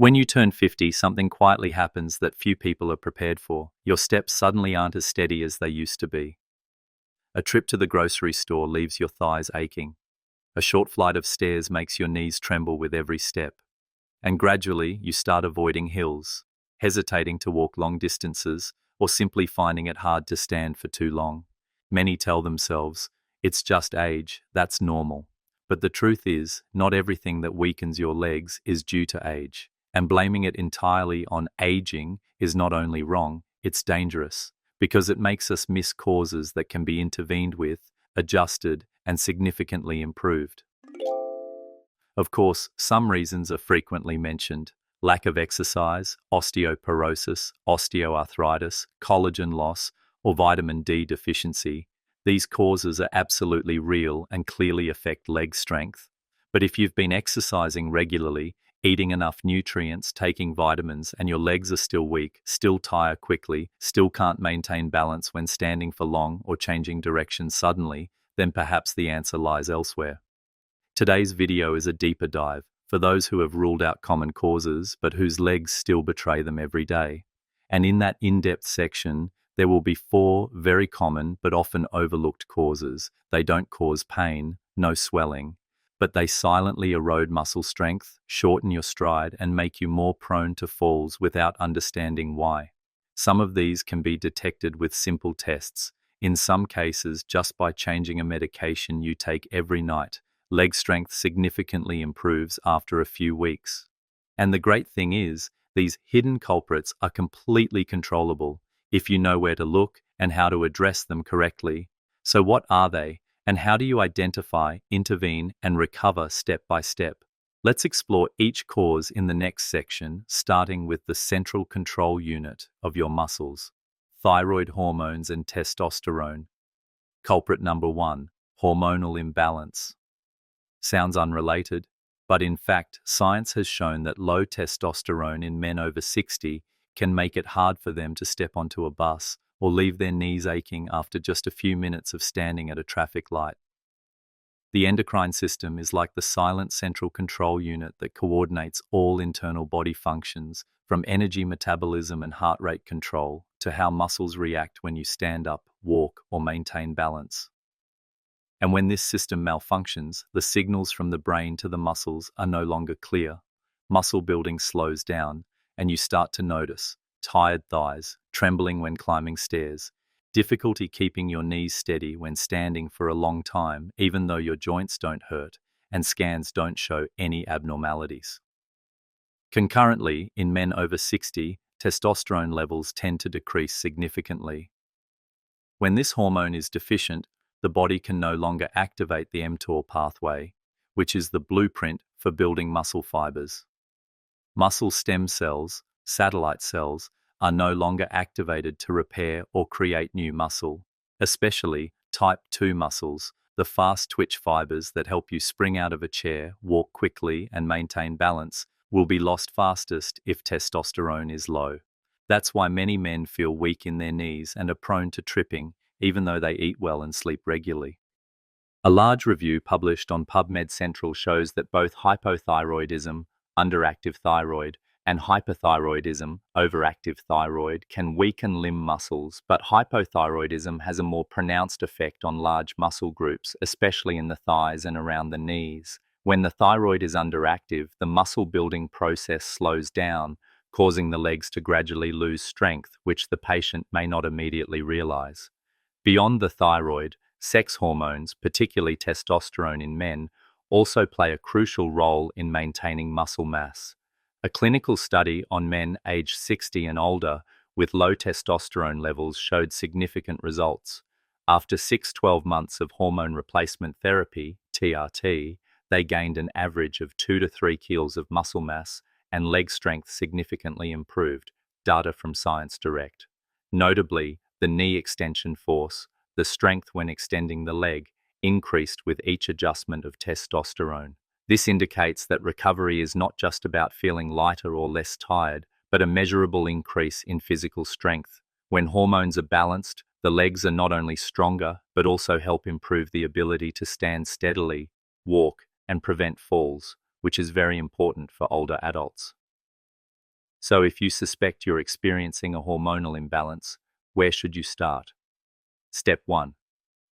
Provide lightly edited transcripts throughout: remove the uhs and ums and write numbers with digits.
When you turn 50, something quietly happens that few people are prepared for. Your steps suddenly aren't as steady as they used to be. A trip to the grocery store leaves your thighs aching. A short flight of stairs makes your knees tremble with every step. And gradually, you start avoiding hills, hesitating to walk long distances, or simply finding it hard to stand for too long. Many tell themselves, it's just age, that's normal. But the truth is, not everything that weakens your legs is due to age. And blaming it entirely on aging is not only wrong, it's dangerous, because it makes us miss causes that can be intervened with, adjusted, and significantly improved. Of course, some reasons are frequently mentioned: lack of exercise, osteoporosis, osteoarthritis, collagen loss, or vitamin D deficiency. These causes are absolutely real and clearly affect leg strength. But if you've been exercising regularly, eating enough nutrients, taking vitamins, and your legs are still weak, still tire quickly, still can't maintain balance when standing for long or changing direction suddenly, then perhaps the answer lies elsewhere. Today's video is a deeper dive for those who have ruled out common causes but whose legs still betray them every day. And in that in-depth section, there will be 4 very common but often overlooked causes. They don't cause pain, no swelling, but they silently erode muscle strength, shorten your stride, and make you more prone to falls without understanding why. Some of these can be detected with simple tests, in some cases just by changing a medication you take every night. Leg strength significantly improves after a few weeks. And the great thing is, these hidden culprits are completely controllable if you know where to look and how to address them correctly. So what are they, and how do you identify, intervene, and recover step by step? Let's explore each cause in the next section, starting with the central control unit of your muscles: thyroid hormones and testosterone. Culprit number 1, hormonal imbalance. Sounds unrelated, but in fact, science has shown that low testosterone in men over 60 can make it hard for them to step onto a bus or leave their knees aching after just a few minutes of standing at a traffic light. The endocrine system is like the silent central control unit that coordinates all internal body functions, from energy metabolism and heart rate control to how muscles react when you stand up, walk, or maintain balance. And when this system malfunctions, the signals from the brain to the muscles are no longer clear. Muscle building slows down, and you start to notice tired thighs, trembling when climbing stairs, difficulty keeping your knees steady when standing for a long time, even though your joints don't hurt, and scans don't show any abnormalities. Concurrently, in men over 60, testosterone levels tend to decrease significantly. When this hormone is deficient, the body can no longer activate the mTOR pathway, which is the blueprint for building muscle fibers. Muscle stem cells, satellite cells, are no longer activated to repair or create new muscle, especially type 2 muscles, the fast twitch fibers that help you spring out of a chair, walk quickly, and maintain balance, will be lost fastest if testosterone is low. That's why many men feel weak in their knees and are prone to tripping, even though they eat well and sleep regularly. A large review published on PubMed Central shows that both hypothyroidism, underactive thyroid, and hyperthyroidism, overactive thyroid, can weaken limb muscles, but hypothyroidism has a more pronounced effect on large muscle groups, especially in the thighs and around the knees. When the thyroid is underactive, the muscle building process slows down, causing the legs to gradually lose strength, which the patient may not immediately realize. Beyond the thyroid, sex hormones, particularly testosterone in men, also play a crucial role in maintaining muscle mass. A clinical study on men aged 60 and older with low testosterone levels showed significant results. After 6-12 months of hormone replacement therapy, TRT, they gained an average of 2 to 3 kilos of muscle mass, and leg strength significantly improved, data from Science Direct. Notably, the knee extension force, the strength when extending the leg, increased with each adjustment of testosterone. This indicates that recovery is not just about feeling lighter or less tired, but a measurable increase in physical strength. When hormones are balanced, the legs are not only stronger, but also help improve the ability to stand steadily, walk, and prevent falls, which is very important for older adults. So if you suspect you're experiencing a hormonal imbalance, where should you start? Step 1.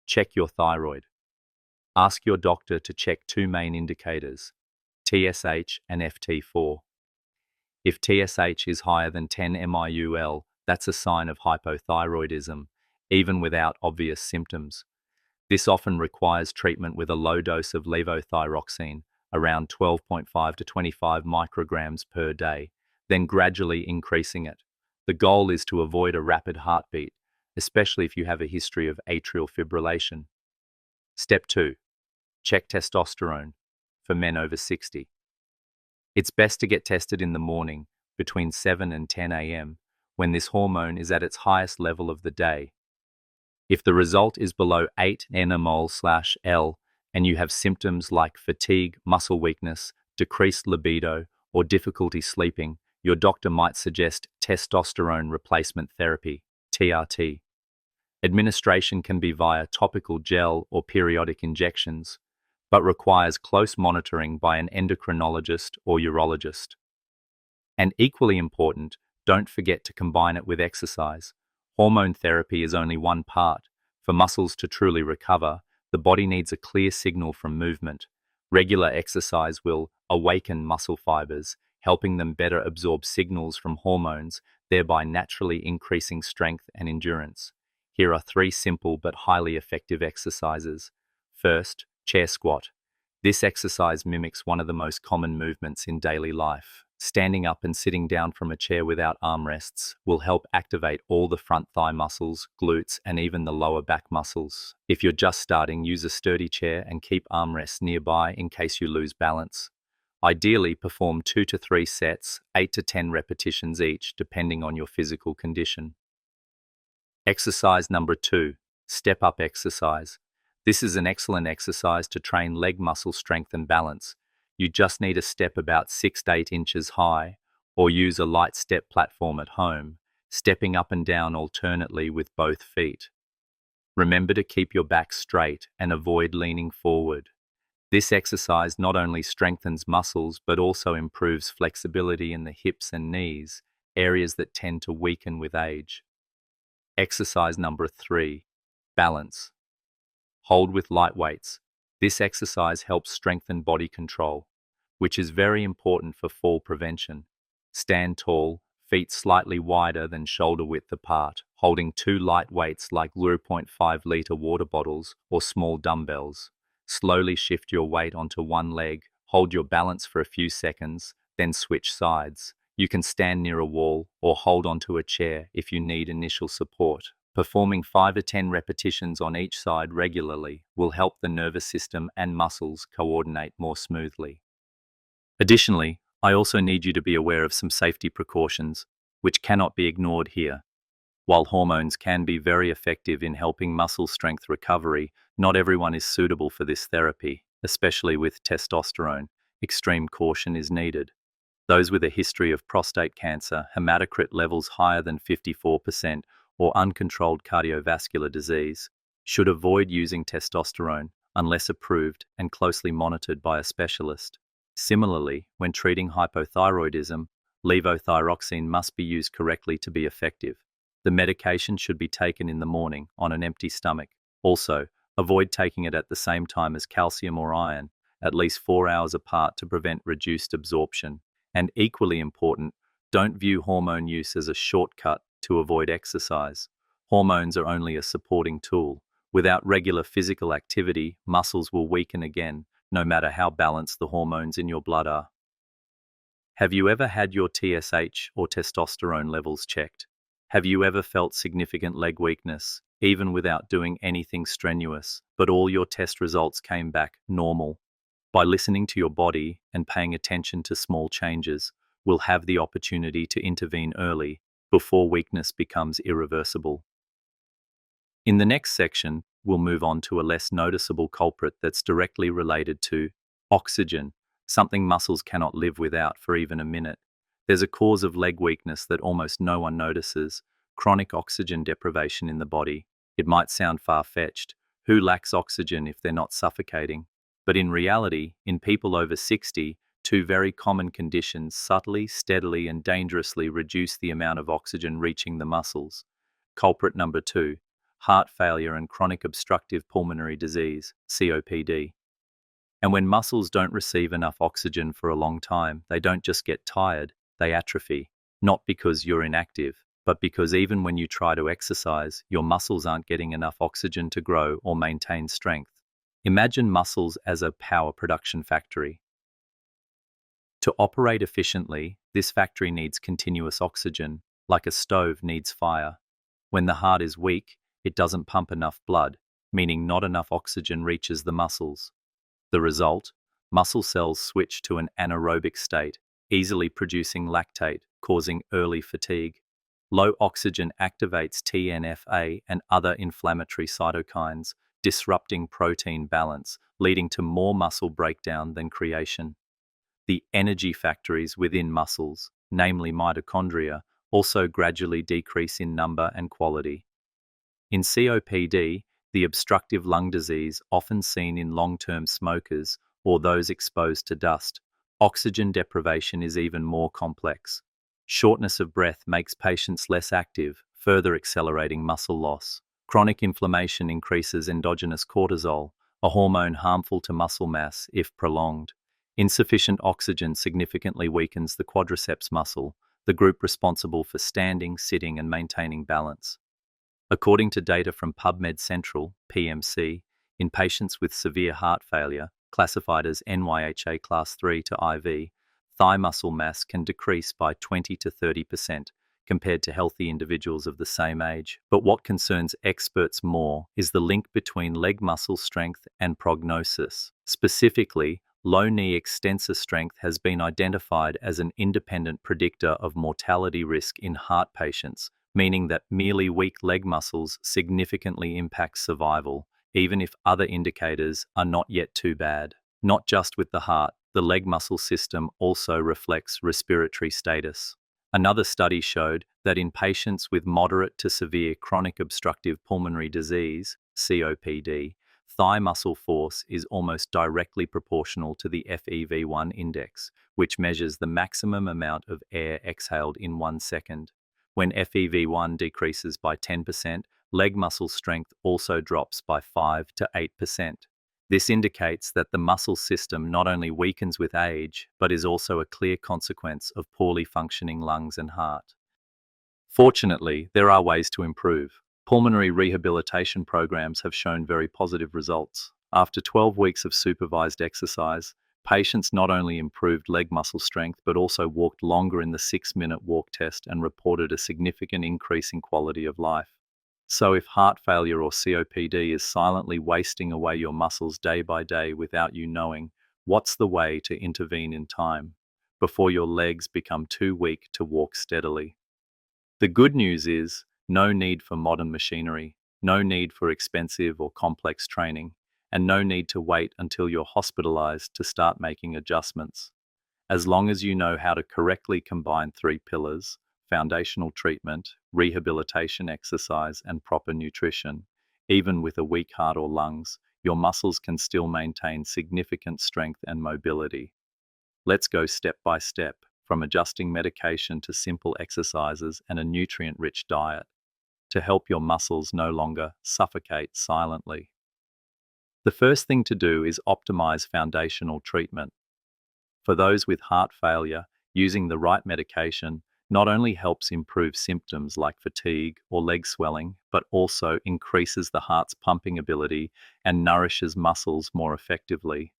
Check your thyroid. Ask your doctor to check two main indicators, TSH and FT4. If TSH is higher than 10 MIUL, that's a sign of hypothyroidism, even without obvious symptoms. This often requires treatment with a low dose of levothyroxine, around 12.5 to 25 micrograms per day, then gradually increasing it. The goal is to avoid a rapid heartbeat, especially if you have a history of atrial fibrillation. Step 2. Check testosterone for men over 60. It's best to get tested in the morning, between 7 and 10 a.m., when this hormone is at its highest level of the day. If the result is below 8 nmol/L and you have symptoms like fatigue, muscle weakness, decreased libido, or difficulty sleeping, your doctor might suggest testosterone replacement therapy, TRT. Administration can be via topical gel or periodic injections, but requires close monitoring by an endocrinologist or urologist. And equally important, don't forget to combine it with exercise. Hormone therapy is only one part. For muscles to truly recover, the body needs a clear signal from movement. Regular exercise will awaken muscle fibers, helping them better absorb signals from hormones, thereby naturally increasing strength and endurance. Here are 3 simple but highly effective exercises. First, chair squat. This exercise mimics one of the most common movements in daily life. Standing up and sitting down from a chair without armrests will help activate all the front thigh muscles, glutes, and even the lower back muscles. If you're just starting, use a sturdy chair and keep armrests nearby in case you lose balance. Ideally, perform 2 to 3 sets, 8 to 10 repetitions each, depending on your physical condition. Exercise number 2, step-up exercise. This is an excellent exercise to train leg muscle strength and balance. You just need a step about 6 to 8 inches high, or use a light step platform at home, stepping up and down alternately with both feet. Remember to keep your back straight and avoid leaning forward. This exercise not only strengthens muscles but also improves flexibility in the hips and knees, areas that tend to weaken with age. Exercise number 3, balance. Hold with light weights. This exercise helps strengthen body control, which is very important for fall prevention. Stand tall, feet slightly wider than shoulder width apart, holding 2 light weights like 0.5-liter water bottles or small dumbbells. Slowly shift your weight onto one leg, hold your balance for a few seconds, then switch sides. You can stand near a wall or hold onto a chair if you need initial support. Performing 5 to 10 repetitions on each side regularly will help the nervous system and muscles coordinate more smoothly. Additionally, I also need you to be aware of some safety precautions, which cannot be ignored here. While hormones can be very effective in helping muscle strength recovery, not everyone is suitable for this therapy, especially with testosterone. Extreme caution is needed. Those with a history of prostate cancer, hematocrit levels higher than 54%, or uncontrolled cardiovascular disease should avoid using testosterone unless approved and closely monitored by a specialist. Similarly, when treating hypothyroidism, levothyroxine must be used correctly to be effective. The medication should be taken in the morning on an empty stomach. Also, avoid taking it at the same time as calcium or iron, at least 4 hours apart to prevent reduced absorption. And equally important, don't view hormone use as a shortcut to avoid exercise. Hormones are only a supporting tool. Without regular physical activity, muscles will weaken again, no matter how balanced the hormones in your blood are. Have you ever had your TSH or testosterone levels checked? Have you ever felt significant leg weakness, even without doing anything strenuous, but all your test results came back normal? By listening to your body and paying attention to small changes, we'll have the opportunity to intervene early before weakness becomes irreversible. In the next section, we'll move on to a less noticeable culprit that's directly related to oxygen, something muscles cannot live without for even a minute. There's a cause of leg weakness that almost no one notices: chronic oxygen deprivation in the body. It might sound far-fetched. Who lacks oxygen if they're not suffocating? But in reality, in people over 60, two very common conditions subtly, steadily, and dangerously reduce the amount of oxygen reaching the muscles. Culprit number 2, heart failure and chronic obstructive pulmonary disease, COPD. And when muscles don't receive enough oxygen for a long time, they don't just get tired, they atrophy. Not because you're inactive, but because even when you try to exercise, your muscles aren't getting enough oxygen to grow or maintain strength. Imagine muscles as a power production factory. To operate efficiently, this factory needs continuous oxygen, like a stove needs fire. When the heart is weak, it doesn't pump enough blood, meaning not enough oxygen reaches the muscles. The result? Muscle cells switch to an anaerobic state, easily producing lactate, causing early fatigue. Low oxygen activates TNF-A and other inflammatory cytokines, disrupting protein balance, leading to more muscle breakdown than creation. The energy factories within muscles, namely mitochondria, also gradually decrease in number and quality. In COPD, the obstructive lung disease often seen in long-term smokers or those exposed to dust, oxygen deprivation is even more complex. Shortness of breath makes patients less active, further accelerating muscle loss. Chronic inflammation increases endogenous cortisol, a hormone harmful to muscle mass if prolonged. Insufficient oxygen significantly weakens the quadriceps muscle, the group responsible for standing, sitting, and maintaining balance. According to data from PubMed Central, PMC, in patients with severe heart failure, classified as NYHA Class 3 to IV, thigh muscle mass can decrease by 20 to 30% compared to healthy individuals of the same age. But what concerns experts more is the link between leg muscle strength and prognosis. Specifically, low knee extensor strength has been identified as an independent predictor of mortality risk in heart patients, meaning that merely weak leg muscles significantly impact survival, even if other indicators are not yet too bad. Not just with the heart, the leg muscle system also reflects respiratory status. Another study showed that in patients with moderate to severe chronic obstructive pulmonary disease, COPD, thigh muscle force is almost directly proportional to the FEV1 index, which measures the maximum amount of air exhaled in 1 second. When FEV1 decreases by 10%, leg muscle strength also drops by 5 to 8%. This indicates that the muscle system not only weakens with age, but is also a clear consequence of poorly functioning lungs and heart. Fortunately, there are ways to improve. Pulmonary rehabilitation programs have shown very positive results. After 12 weeks of supervised exercise, patients not only improved leg muscle strength but also walked longer in the 6-minute walk test and reported a significant increase in quality of life. So if heart failure or COPD is silently wasting away your muscles day by day without you knowing, what's the way to intervene in time, before your legs become too weak to walk steadily? The good news is, no need for modern machinery, no need for expensive or complex training, and no need to wait until you're hospitalized to start making adjustments. As long as you know how to correctly combine 3 pillars: foundational treatment, rehabilitation exercise, and proper nutrition, even with a weak heart or lungs, your muscles can still maintain significant strength and mobility. Let's go step by step, from adjusting medication to simple exercises and a nutrient-rich diet, to help your muscles no longer suffocate silently. The first thing to do is optimize foundational treatment. For those with heart failure, using the right medication not only helps improve symptoms like fatigue or leg swelling, but also increases the heart's pumping ability and nourishes muscles more effectively.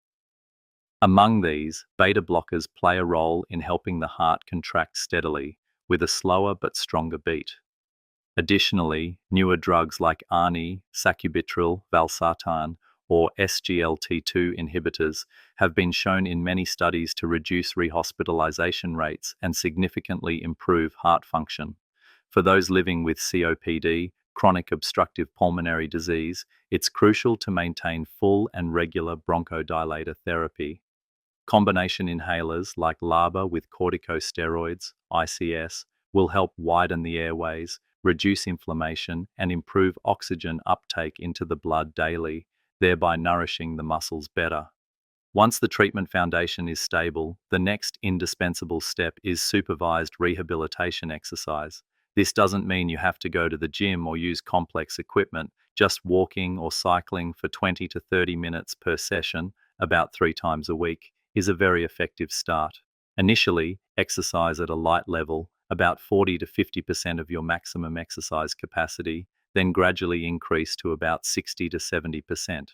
Among these, beta blockers play a role in helping the heart contract steadily, with a slower but stronger beat. Additionally, newer drugs like ARNI, sacubitril, valsartan, or SGLT2 inhibitors have been shown in many studies to reduce rehospitalization rates and significantly improve heart function. For those living with COPD, chronic obstructive pulmonary disease, it's crucial to maintain full and regular bronchodilator therapy. Combination inhalers like LABA with corticosteroids, ICS, will help widen the airways, reduce inflammation, and improve oxygen uptake into the blood daily, thereby nourishing the muscles better. Once the treatment foundation is stable, the next indispensable step is supervised rehabilitation exercise. This doesn't mean you have to go to the gym or use complex equipment. Just walking or cycling for 20 to 30 minutes per session, about 3 times a week, is a very effective start. Initially, exercise at a light level, about 40 to 50% of your maximum exercise capacity, then gradually increase to about 60 to 70%.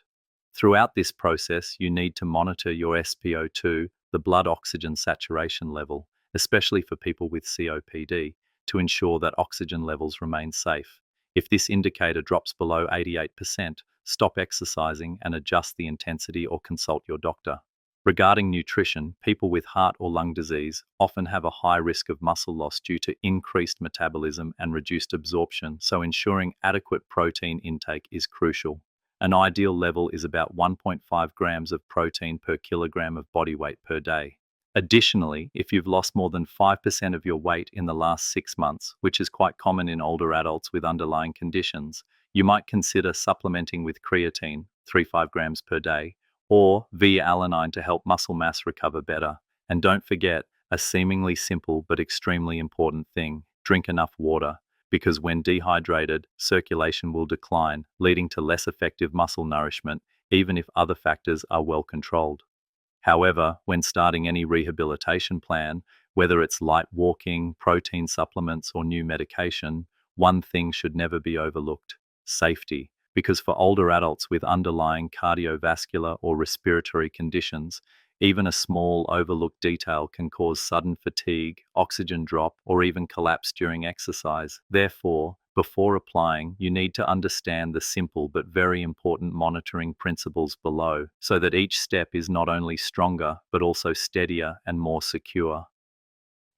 Throughout this process, you need to monitor your SpO2, the blood oxygen saturation level, especially for people with COPD, to ensure that oxygen levels remain safe. If this indicator drops below 88%, stop exercising and adjust the intensity or consult your doctor. Regarding nutrition, people with heart or lung disease often have a high risk of muscle loss due to increased metabolism and reduced absorption, so ensuring adequate protein intake is crucial. An ideal level is about 1.5 grams of protein per kilogram of body weight per day. Additionally, if you've lost more than 5% of your weight in the last 6 months, which is quite common in older adults with underlying conditions, you might consider supplementing with creatine, 3-5 grams per day, or via alanine to help muscle mass recover better. And don't forget, a seemingly simple but extremely important thing: drink enough water, because when dehydrated, circulation will decline, leading to less effective muscle nourishment, even if other factors are well controlled. However, when starting any rehabilitation plan, whether it's light walking, protein supplements, or new medication, one thing should never be overlooked: safety. Because for older adults with underlying cardiovascular or respiratory conditions, even a small overlooked detail can cause sudden fatigue, oxygen drop, or even collapse during exercise. Therefore, before applying, you need to understand the simple but very important monitoring principles below, so that each step is not only stronger, but also steadier and more secure.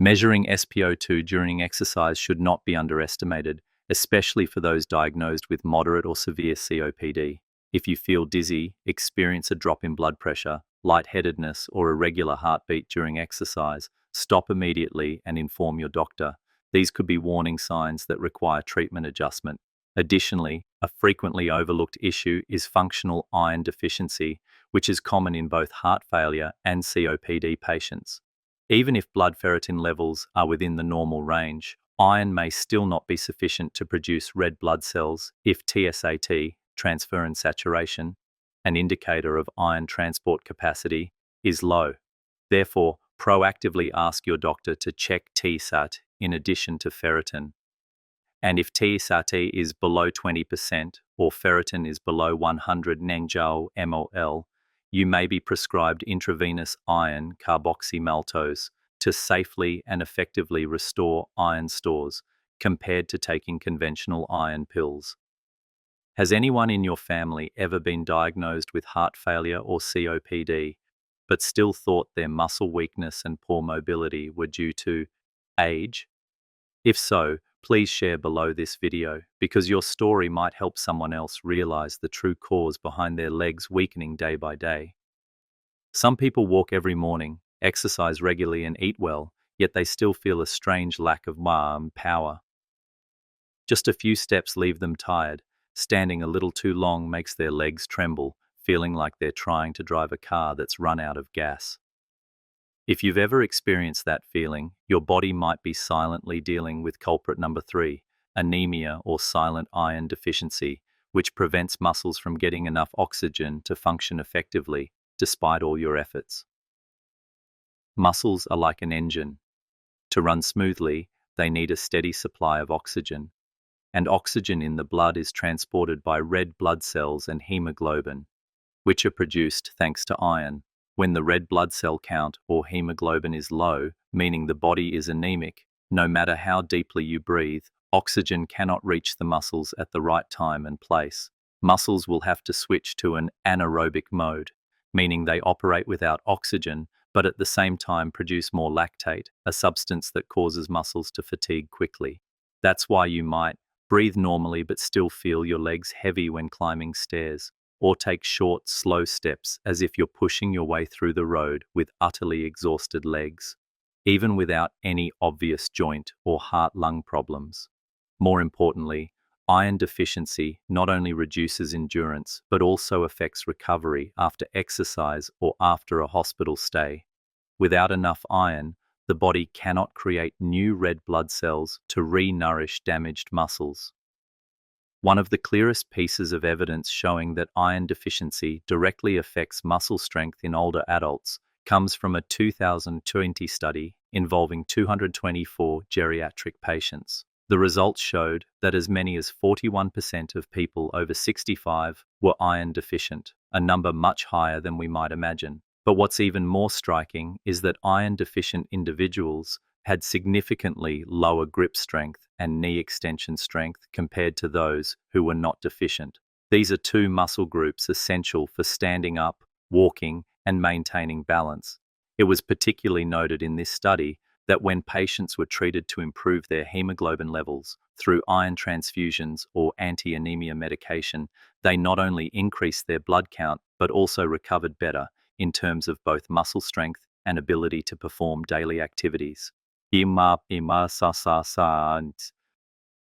Measuring SpO2 during exercise should not be underestimated, especially for those diagnosed with moderate or severe COPD. If you feel dizzy, experience a drop in blood pressure, lightheadedness, or irregular heartbeat during exercise, stop immediately and inform your doctor. These could be warning signs that require treatment adjustment. Additionally, a frequently overlooked issue is functional iron deficiency, which is common in both heart failure and COPD patients. Even if blood ferritin levels are within the normal range, iron may still not be sufficient to produce red blood cells if TSAT, transferrin saturation, an indicator of iron transport capacity, is low. Therefore, proactively ask your doctor to check TSAT in addition to ferritin. And if TSAT is below 20% or ferritin is below 100 nangzhou/mol, you may be prescribed intravenous iron carboxymaltose to safely and effectively restore iron stores, compared to taking conventional iron pills. Has anyone in your family ever been diagnosed with heart failure or COPD, but still thought their muscle weakness and poor mobility were due to age? If so, please share below this video, because your story might help someone else realize the true cause behind their legs weakening day by day. Some people walk every morning, exercise regularly, and eat well, yet they still feel a strange lack of power. Just a few steps leave them tired. Standing a little too long makes their legs tremble, feeling like they're trying to drive a car that's run out of gas. If you've ever experienced that feeling, your body might be silently dealing with culprit number 3, anemia or silent iron deficiency, which prevents muscles from getting enough oxygen to function effectively, despite all your efforts. Muscles are like an engine. To run smoothly, they need a steady supply of oxygen. And oxygen in the blood is transported by red blood cells and hemoglobin, which are produced thanks to iron. When the red blood cell count or hemoglobin is low, meaning the body is anemic, no matter how deeply you breathe, oxygen cannot reach the muscles at the right time and place. Muscles will have to switch to an anaerobic mode, meaning they operate without oxygen, but at the same time produce more lactate, a substance that causes muscles to fatigue quickly. That's why you might breathe normally but still feel your legs heavy when climbing stairs, or take short, slow steps as if you're pushing your way through the road with utterly exhausted legs, even without any obvious joint or heart-lung problems. More importantly, Iron deficiency not only reduces endurance, but also affects recovery after exercise or after a hospital stay. Without enough iron, the body cannot create new red blood cells to re-nourish damaged muscles. One of the clearest pieces of evidence showing that iron deficiency directly affects muscle strength in older adults comes from a 2020 study involving 224 geriatric patients. The results showed that as many as 41% of people over 65 were iron deficient, a number much higher than we might imagine. But what's even more striking is that iron deficient individuals had significantly lower grip strength and knee extension strength compared to those who were not deficient. These are two muscle groups essential for standing up, walking, and maintaining balance. It was particularly noted in this study that when patients were treated to improve their hemoglobin levels through iron transfusions or anti-anemia medication, they not only increased their blood count but also recovered better in terms of both muscle strength and ability to perform daily activities.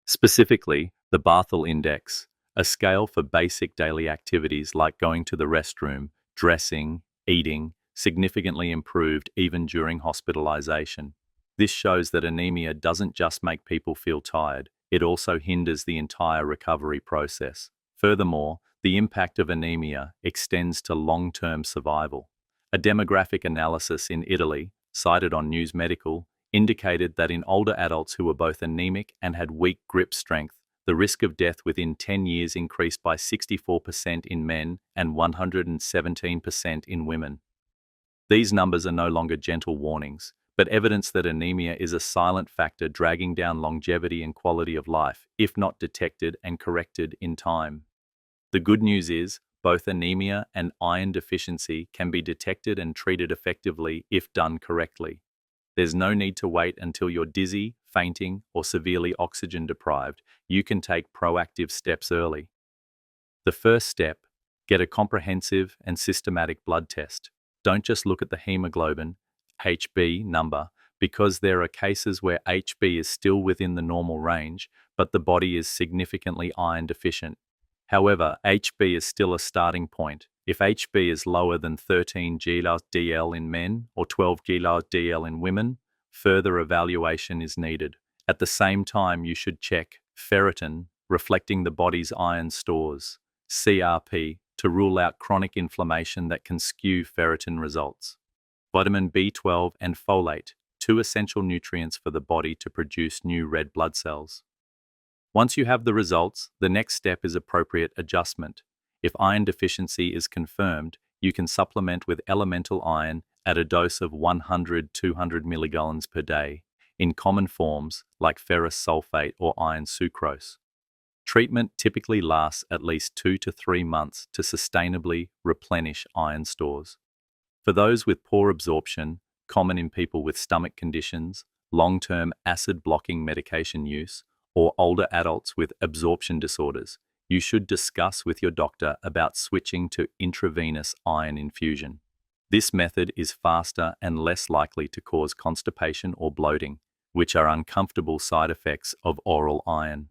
Specifically, the Barthel Index, a scale for basic daily activities like going to the restroom, dressing, eating, significantly improved even during hospitalization. This shows that anemia doesn't just make people feel tired, it also hinders the entire recovery process. Furthermore, the impact of anemia extends to long-term survival. A demographic analysis in Italy, cited on News Medical, indicated that in older adults who were both anemic and had weak grip strength, the risk of death within 10 years increased by 64% in men and 117% in women. These numbers are no longer gentle warnings, but evidence that anemia is a silent factor dragging down longevity and quality of life, if not detected and corrected in time. The good news is, both anemia and iron deficiency can be detected and treated effectively if done correctly. There's no need to wait until you're dizzy, fainting, or severely oxygen deprived. You can take proactive steps early. The first step, get a comprehensive and systematic blood test. Don't just look at the hemoglobin, HB number, because there are cases where HB is still within the normal range, but the body is significantly iron deficient. However, HB is still a starting point. If HB is lower than 13 GL in men or 12 GL in women, further evaluation is needed. At the same time, you should check ferritin, reflecting the body's iron stores, CRP, to rule out chronic inflammation that can skew ferritin results. Vitamin B12 and folate, two essential nutrients for the body to produce new red blood cells. Once you have the results, the next step is appropriate adjustment. If iron deficiency is confirmed, you can supplement with elemental iron at a dose of 100-200 milligrams per day, in common forms like ferrous sulfate or iron sucrose. Treatment typically lasts at least 2 to 3 months to sustainably replenish iron stores. For those with poor absorption, common in people with stomach conditions, long-term acid-blocking medication use, or older adults with absorption disorders, you should discuss with your doctor about switching to intravenous iron infusion. This method is faster and less likely to cause constipation or bloating, which are uncomfortable side effects of oral iron.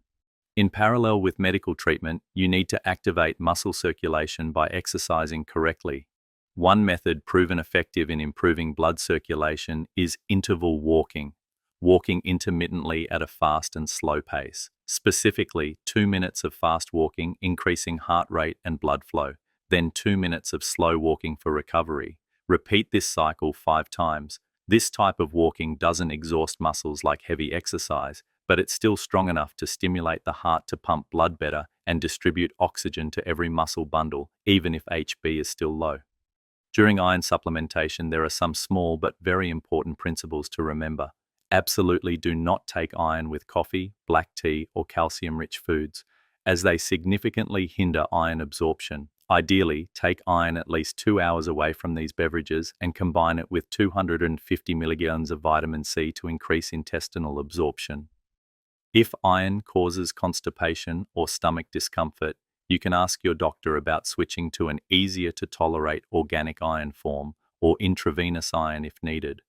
In parallel with medical treatment, you need to activate muscle circulation by exercising correctly. One method proven effective in improving blood circulation is interval walking. Walking intermittently at a fast and slow pace, specifically 2 minutes of fast walking increasing heart rate and blood flow, then 2 minutes of slow walking for recovery. Repeat this cycle 5 times. This type of walking doesn't exhaust muscles like heavy exercise, but it's still strong enough to stimulate the heart to pump blood better and distribute oxygen to every muscle bundle, even if HB is still low. During iron supplementation, there are some small but very important principles to remember. Absolutely do not take iron with coffee, black tea, or calcium-rich foods, as they significantly hinder iron absorption. Ideally, take iron at least 2 hours away from these beverages and combine it with 250 milligrams of vitamin C to increase intestinal absorption. If iron causes constipation or stomach discomfort, you can ask your doctor about switching to an easier-to-tolerate organic iron form or intravenous iron if needed.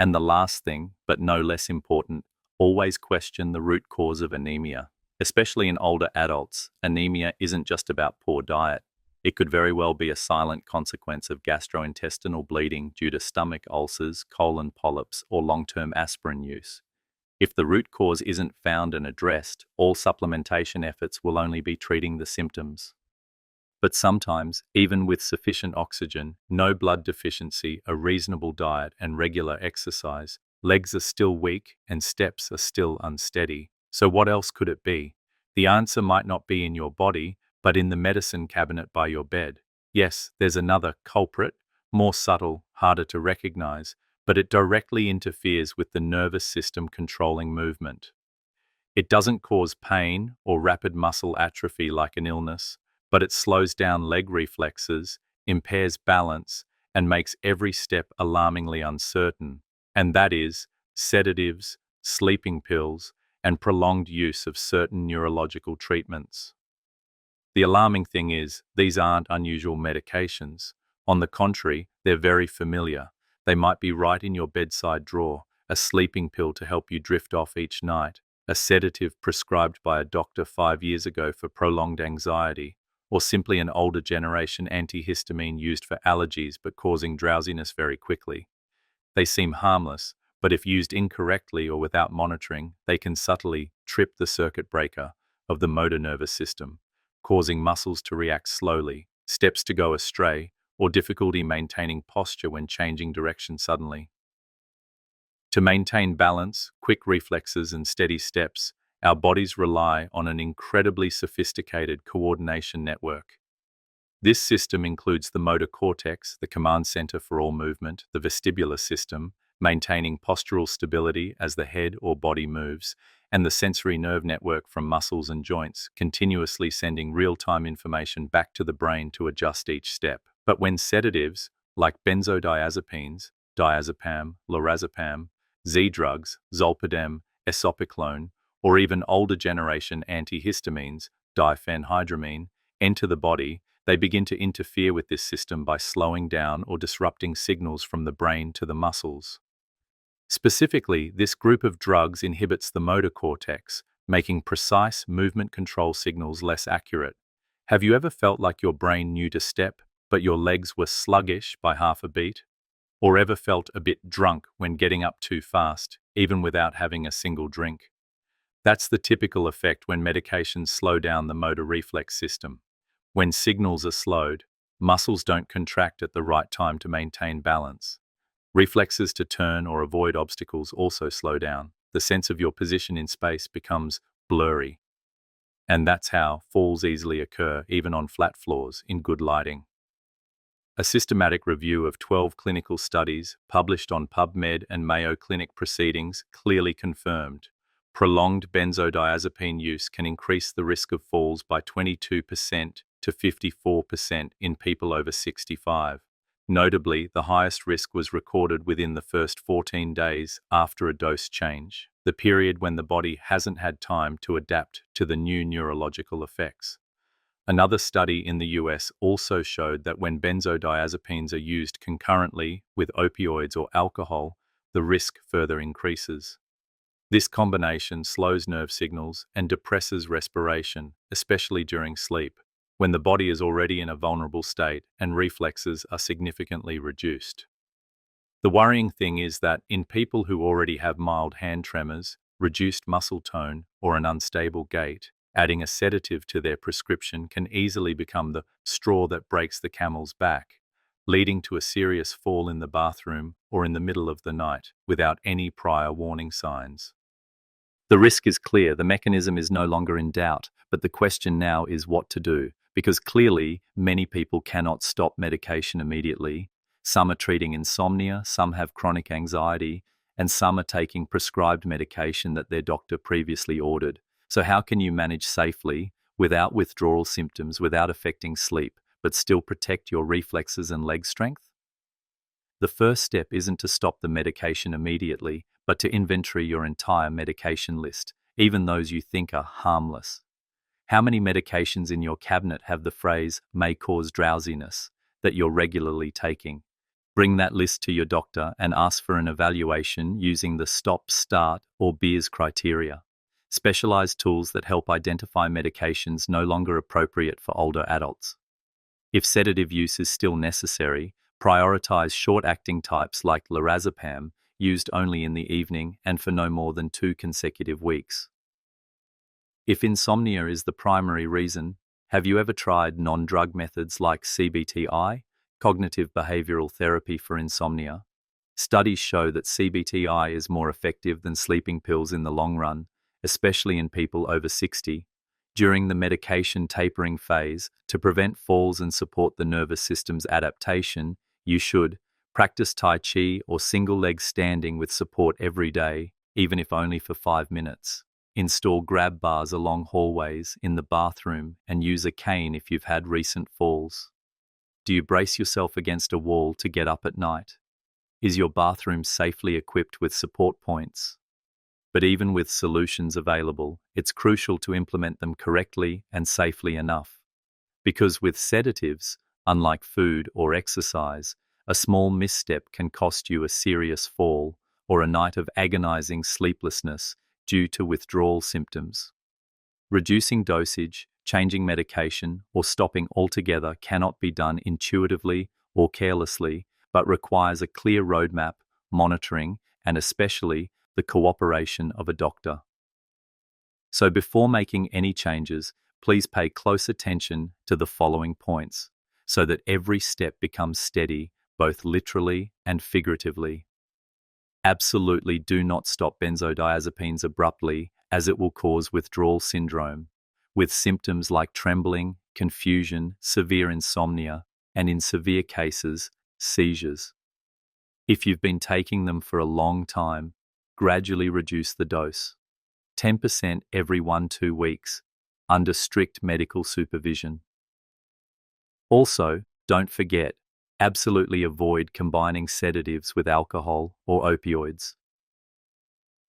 And the last thing, but no less important, always question the root cause of anemia. Especially in older adults, anemia isn't just about poor diet. It could very well be a silent consequence of gastrointestinal bleeding due to stomach ulcers, colon polyps, or long-term aspirin use. If the root cause isn't found and addressed, all supplementation efforts will only be treating the symptoms. But sometimes, even with sufficient oxygen, no blood deficiency, a reasonable diet, and regular exercise, legs are still weak and steps are still unsteady. So what else could it be? The answer might not be in your body, but in the medicine cabinet by your bed. Yes, there's another culprit, more subtle, harder to recognize, but it directly interferes with the nervous system controlling movement. It doesn't cause pain or rapid muscle atrophy like an illness, but it slows down leg reflexes, impairs balance, and makes every step alarmingly uncertain. And that is sedatives, sleeping pills, and prolonged use of certain neurological treatments. The alarming thing is, these aren't unusual medications. On the contrary, they're very familiar. They might be right in your bedside drawer, a sleeping pill to help you drift off each night, a sedative prescribed by a doctor 5 years ago for prolonged anxiety, or simply an older generation antihistamine used for allergies but causing drowsiness very quickly. They seem harmless, but if used incorrectly or without monitoring, they can subtly trip the circuit breaker of the motor nervous system, causing muscles to react slowly, steps to go astray, or difficulty maintaining posture when changing direction suddenly. To maintain balance, quick reflexes, and steady steps, our bodies rely on an incredibly sophisticated coordination network. This system includes the motor cortex, the command center for all movement, the vestibular system, maintaining postural stability as the head or body moves, and the sensory nerve network from muscles and joints, continuously sending real-time information back to the brain to adjust each step. But when sedatives, like benzodiazepines, diazepam, lorazepam, Z-drugs, zolpidem, esopiclone, or even older generation antihistamines, diphenhydramine, enter the body, they begin to interfere with this system by slowing down or disrupting signals from the brain to the muscles. Specifically, this group of drugs inhibits the motor cortex, making precise movement control signals less accurate. Have you ever felt like your brain knew to step, but your legs were sluggish by half a beat? Or ever felt a bit drunk when getting up too fast, even without having a single drink? That's the typical effect when medications slow down the motor reflex system. When signals are slowed, muscles don't contract at the right time to maintain balance. Reflexes to turn or avoid obstacles also slow down. The sense of your position in space becomes blurry. And that's how falls easily occur, even on flat floors, in good lighting. A systematic review of 12 clinical studies published on PubMed and Mayo Clinic proceedings clearly confirmed prolonged benzodiazepine use can increase the risk of falls by 22% to 54% in people over 65. Notably, the highest risk was recorded within the first 14 days after a dose change, the period when the body hasn't had time to adapt to the new neurological effects. Another study in the US also showed that when benzodiazepines are used concurrently with opioids or alcohol, the risk further increases. This combination slows nerve signals and depresses respiration, especially during sleep, when the body is already in a vulnerable state and reflexes are significantly reduced. The worrying thing is that in people who already have mild hand tremors, reduced muscle tone, or an unstable gait, adding a sedative to their prescription can easily become the straw that breaks the camel's back, leading to a serious fall in the bathroom or in the middle of the night without any prior warning signs. The risk is clear, the mechanism is no longer in doubt, but the question now is what to do, because clearly many people cannot stop medication immediately. Some are treating insomnia, some have chronic anxiety, and some are taking prescribed medication that their doctor previously ordered. So how can you manage safely, without withdrawal symptoms, without affecting sleep, but still protect your reflexes and leg strength? The first step isn't to stop the medication immediately, but to inventory your entire medication list, even those you think are harmless. How many medications in your cabinet have the phrase "may cause drowsiness" that you're regularly taking? Bring that list to your doctor and ask for an evaluation using the stop, start, or BEERS criteria. specialized tools that help identify medications no longer appropriate for older adults. If sedative use is still necessary, prioritize short-acting types like lorazepam, used only in the evening and for no more than 2 consecutive weeks. If insomnia is the primary reason, have you ever tried non-drug methods like CBTI, cognitive behavioral therapy for insomnia? Studies show that CBTI is more effective than sleeping pills in the long run, especially in people over 60. During the medication tapering phase, to prevent falls and support the nervous system's adaptation, you should practice Tai Chi or single leg standing with support every day, even if only for 5 minutes. Install grab bars along hallways, in the bathroom, and use a cane if you've had recent falls. Do you brace yourself against a wall to get up at night? Is your bathroom safely equipped with support points? But even with solutions available, it's crucial to implement them correctly and safely enough. Because with sedatives, unlike food or exercise, a small misstep can cost you a serious fall or a night of agonizing sleeplessness due to withdrawal symptoms. Reducing dosage, changing medication, or stopping altogether cannot be done intuitively or carelessly, but requires a clear roadmap, monitoring, and especially the cooperation of a doctor. So before making any changes, please pay close attention to the following points, so that every step becomes steady, both literally and figuratively. Absolutely do not stop benzodiazepines abruptly, as it will cause withdrawal syndrome, with symptoms like trembling, confusion, severe insomnia, and in severe cases, seizures. If you've been taking them for a long time, gradually reduce the dose. 10% every 1-2 weeks, under strict medical supervision. Also, don't forget, absolutely avoid combining sedatives with alcohol or opioids.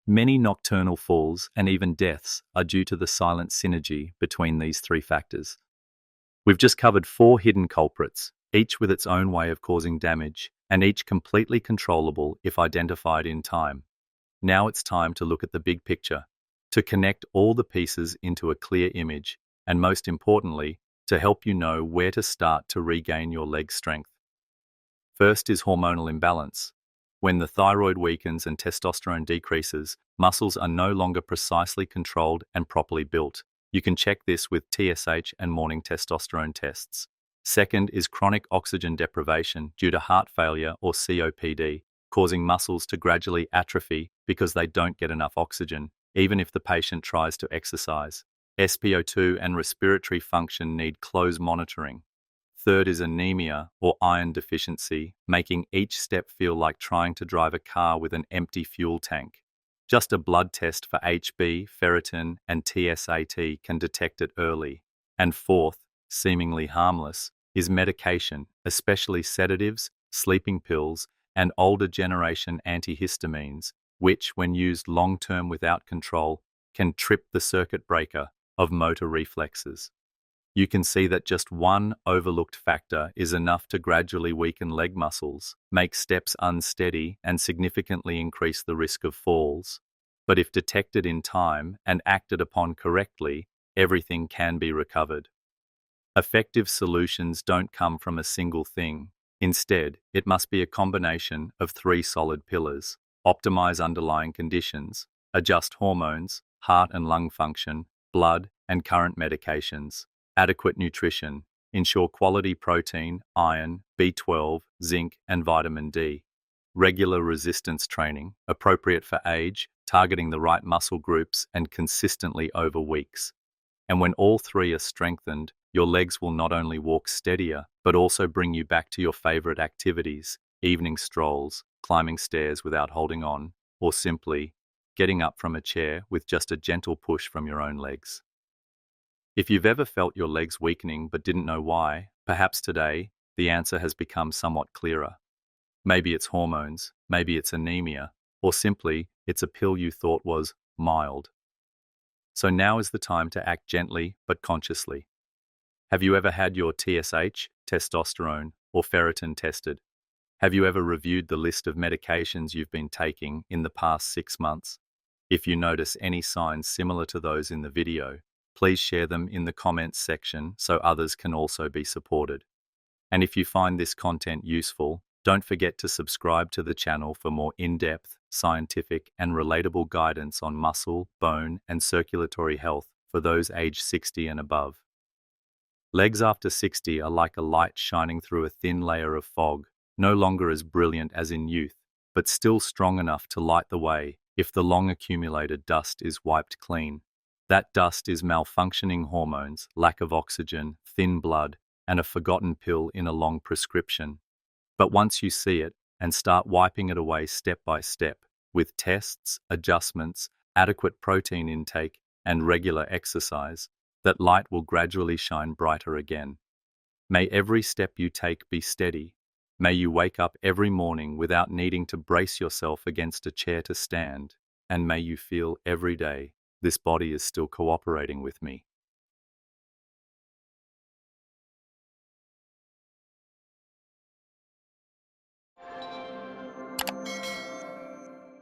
Many nocturnal falls and even deaths are due to the silent synergy between these 3 factors. We've just covered 4 hidden culprits, each with its own way of causing damage, and each completely controllable if identified in time. Now it's time to look at the big picture, to connect all the pieces into a clear image, and most importantly, to help you know where to start to regain your leg strength. First is hormonal imbalance. When the thyroid weakens and testosterone decreases, muscles are no longer precisely controlled and properly built. You can check this with TSH and morning testosterone tests. Second is chronic oxygen deprivation due to heart failure or COPD, causing muscles to gradually atrophy because they don't get enough oxygen, even if the patient tries to exercise. SpO2 and respiratory function need close monitoring. Third is anemia or iron deficiency, making each step feel like trying to drive a car with an empty fuel tank. Just a blood test for Hb, ferritin, and TSAT can detect it early. And fourth, seemingly harmless, is medication, especially sedatives, sleeping pills, and older generation antihistamines, which, when used long-term without control, can trip the circuit breaker of motor reflexes. You can see that just one overlooked factor is enough to gradually weaken leg muscles, make steps unsteady, and significantly increase the risk of falls. But if detected in time and acted upon correctly, everything can be recovered. Effective solutions don't come from a single thing. Instead, it must be a combination of 3 solid pillars: optimize underlying conditions, adjust hormones, heart and lung function, blood, and current medications, adequate nutrition, ensure quality protein, iron, B12, zinc, and vitamin D, regular resistance training, appropriate for age, targeting the right muscle groups, and consistently over weeks. And when all 3 are strengthened, your legs will not only walk steadier, but also bring you back to your favorite activities, evening strolls, climbing stairs without holding on, or simply getting up from a chair with just a gentle push from your own legs. If you've ever felt your legs weakening but didn't know why, perhaps today the answer has become somewhat clearer. Maybe it's hormones, maybe it's anemia, or simply it's a pill you thought was mild. So now is the time to act gently but consciously. Have you ever had your TSH, testosterone, or ferritin tested? Have you ever reviewed the list of medications you've been taking in the past 6 months? If you notice any signs similar to those in the video, please share them in the comments section so others can also be supported. And if you find this content useful, don't forget to subscribe to the channel for more in-depth, scientific, and relatable guidance on muscle, bone, and circulatory health for those aged 60 and above. Legs after 60 are like a light shining through a thin layer of fog, no longer as brilliant as in youth, but still strong enough to light the way if the long accumulated dust is wiped clean. That dust is malfunctioning hormones, lack of oxygen, thin blood, and a forgotten pill in a long prescription. But once you see it and start wiping it away step by step, with tests, adjustments, adequate protein intake, and regular exercise, that light will gradually shine brighter again. May every step you take be steady. May you wake up every morning without needing to brace yourself against a chair to stand, and may you feel every day, this body is still cooperating with me.